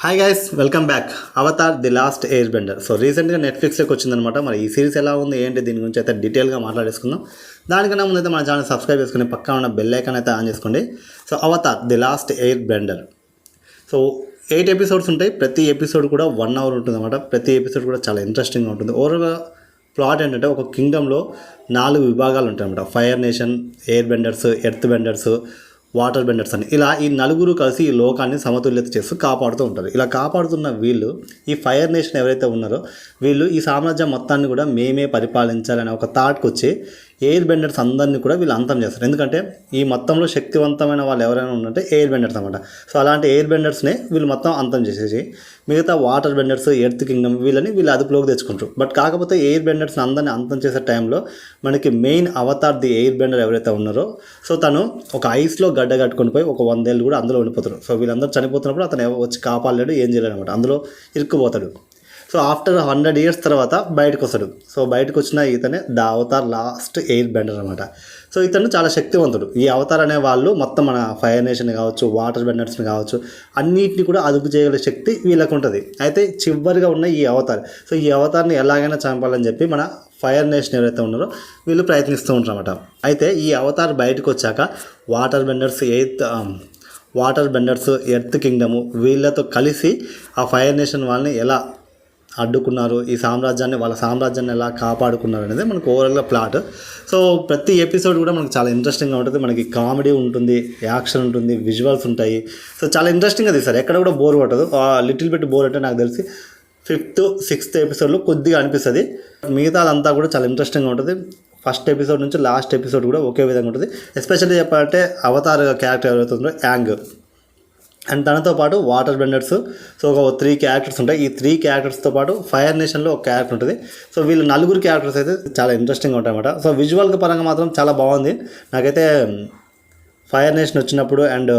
Hi guys, welcome back. Avatar the last air Bender. So రీసెంట్గా నెట్ఫ్లిక్స్లోకి వచ్చిందనమాట. మరి ఈ సిరీస్ ఎలా ఉంది ఏంటి దీని గురించి అయితే డీటెయిల్గా మాట్లాడేసుకుందాం. దానికన్నా ముందు అయితే మన ఛానల్ సబ్స్క్రైబ్ చేసుకుని పక్కన ఉన్న బెల్ ఐకాన్ అయితే ఆన్ చేసుకోండి. So Avatar the last air Bender. So 8 episodes ఉంటాయి. ప్రతి ఎపిసోడ్ కూడా 1 అవర్ ఉంటుంది అనమాట. ప్రతి ఎపిసోడ్ కూడా చాలా ఇంట్రెస్టింగ్గా ఉంటుంది. ఓవరాల్గా ప్లాట్ ఏంటంటే ఒక కింగ్డమ్లో 4 విభాగాలు ఉంటాయి అనమాట. Fire nation, air benders, earth benders, water benders అని. ఇలా ఈ నలుగురు కలిసి ఈ లోకాన్ని సమతుల్యత చేస్తూ కాపాడుతూ ఉంటారు. ఇలా కాపాడుతున్న వీళ్ళు, ఈ ఫైర్ నేషన్ ఎవరైతే ఉన్నారో వీళ్ళు ఈ సామ్రాజ్యం మొత్తాన్ని కూడా మేమే పరిపాలించాలనే ఒక థాట్కి వచ్చి ఎయిర్ బెండర్స్ అందరినీ కూడా వీళ్ళు అంతం చేస్తారు. ఎందుకంటే ఈ మొత్తంలో శక్తివంతమైన వాళ్ళు ఎవరైనా ఉన్నంటే ఎయిర్ బెండర్స్ అనమాట. సో అలాంటి ఎయిర్ బెండర్స్ని వీళ్ళు మొత్తం అంతం చేసేసి మిగతా వాటర్ బెండర్స్, ఎర్త్ కింగ్డమ్ వీళ్ళు అదుపులోకి తెచ్చుకుంటారు. బట్ కాకపోతే ఎయిర్ బెండర్స్ని అందరినీ అంతం చేసే టైంలో మనకి main Avatar the air Bender ఎవరైతే ఉన్నారో సో తను ఒక ఐస్లో గడ్డ కట్టుకొని పోయి ఒక 100 ఏళ్ళు కూడా అందులో ఉండిపోతారు. సో వీళ్ళందరూ చనిపోతున్నప్పుడు అతను వచ్చి కాపాడలేడు, ఏం చేయలేడు అనమాట. అందులో ఇరుక్కుపోతాడు. సో ఆఫ్టర్ 100 ఇయర్స్ తర్వాత బయటకు వస్తాడు. సో బయటకు వచ్చిన ఇతనే the Avatar last air Bender అనమాట. సో ఇతను చాలా శక్తివంతుడు. ఈ అవతార్ అనే వాళ్ళు మొత్తం మన ఫైర్ నేషన్ కావచ్చు, వాటర్ బెండర్స్ని కావచ్చు, అన్నిటిని కూడా అదుపు చేయగల శక్తి వీళ్ళకు ఉంటుంది. అయితే చివరిగా ఉన్న ఈ అవతార్, సో ఈ అవతార్ని ఎలాగైనా చంపాలని చెప్పి మన ఫైర్ నేషన్ ఎవరైతే ఉన్నారో వీళ్ళు ప్రయత్నిస్తూ ఉంటారు అనమాట. అయితే ఈ అవతార్ బయటకు వచ్చాక వాటర్ బెండర్స్, ఎర్త్ కింగ్డము వీళ్ళతో కలిసి ఆ ఫైర్ నేషన్ వాళ్ళని ఎలా అడ్డుకున్నారు, ఈ వాళ్ళ సామ్రాజ్యాన్ని ఎలా కాపాడుకున్నారు అనేది మనకు ఓవరాల్గా ప్లాట్. సో ప్రతి ఎపిసోడ్ కూడా మనకు చాలా ఇంట్రెస్టింగ్గా ఉంటుంది. మనకి కామెడీ ఉంటుంది, యాక్షన్ ఉంటుంది, విజువల్స్ ఉంటాయి. సో చాలా ఇంట్రెస్టింగ్గా తీస్తారు. ఎక్కడ కూడా బోర్ పట్టదు. లిటిల్ బిట్ బోర్ అంటే నాకు తెలిసి 5th, 6th ఎపిసోడ్లో కొద్దిగా అనిపిస్తుంది. మిగతాదంతా కూడా చాలా ఇంట్రెస్టింగ్గా ఉంటుంది. ఫస్ట్ ఎపిసోడ్ నుంచి లాస్ట్ ఎపిసోడ్ కూడా ఒకే విధంగా ఉంటుంది. ఎస్పెషల్లీ చెప్పాలంటే అవతార్ క్యారెక్టర్ ఎవరైతే ఉందో యాంగ్ అండ్ తనతో పాటు వాటర్ బెండర్స్, సో ఒక 3 క్యారెక్టర్స్ ఉంటాయి. ఈ 3 క్యారెక్టర్స్తో పాటు ఫైర్ నేషన్లో ఒక క్యారెక్టర్ ఉంటుంది. సో వీళ్ళు 4 క్యారెక్టర్స్ అయితే చాలా ఇంట్రెస్టింగ్గా ఉంటాయి అన్నమాట. సో విజువల్ పరంగా మాత్రం చాలా బాగుంది. నాకైతే ఫైర్ నేషన్ వచ్చినప్పుడు అండ్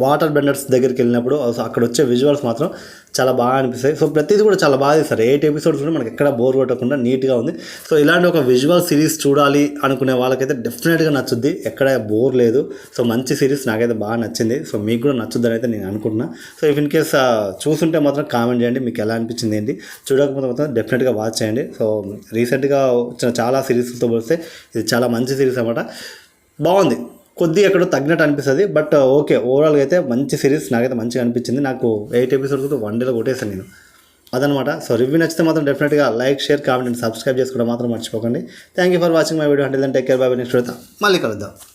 వాటర్ బెండర్స్ దగ్గరికి వెళ్ళినప్పుడు అక్కడ వచ్చే విజువల్స్ మాత్రం చాలా బాగా అనిపిస్తాయి. సో ప్రతిదీ కూడా చాలా బాగా తీస్తారు. 8 ఎపిసోడ్స్ కూడా మనకి ఎక్కడ బోర్ కొట్టకుండా నీట్గా ఉంది. సో ఇలాంటి ఒక విజువల్ సిరీస్ చూడాలి అనుకునే వాళ్ళకైతే డెఫినెట్గా నచ్చుద్ది. ఎక్కడ బోర్ లేదు. సో మంచి సిరీస్ నాకైతే బాగా నచ్చింది. సో మీకు కూడా నచ్చుద్దని అయితే నేను అనుకుంటున్నా. సో ఇఫ్ ఇన్ కేస్ చూస్తుంటే మాత్రం కామెంట్ చేయండి మీకు ఎలా అనిపించింది ఏంటి. చూడకపోతే మాత్రం డెఫినెట్గా వాచ్ చేయండి. సో రీసెంట్గా వచ్చిన చాలా సిరీస్తో పోలిస్తే ఇది చాలా మంచి సిరీస్ అన్నమాట. బాగుంది. కొద్దిగా ఎక్కడో తగ్గినట్టు అనిపిస్తుంది. బట్ ఓకే, ఓవరాల్గా అయితే మంచి సిరీస్ నాకైతే మంచిగా అనిపించింది. నాకు 8 ఎపిసోడ్స్ కూడా 1 డేలో కొట్టేసాను నేను. అదనమాట. సో రివ్యూ నచ్చితే మాత్రం డెఫినెట్గా like, share, comment and subscribe చేసుకోవడం మాత్రం మర్చిపోకండి. Thank you for watching my video. అంటే take care, bye bye. Next మళ్ళీ కలుద్దాం.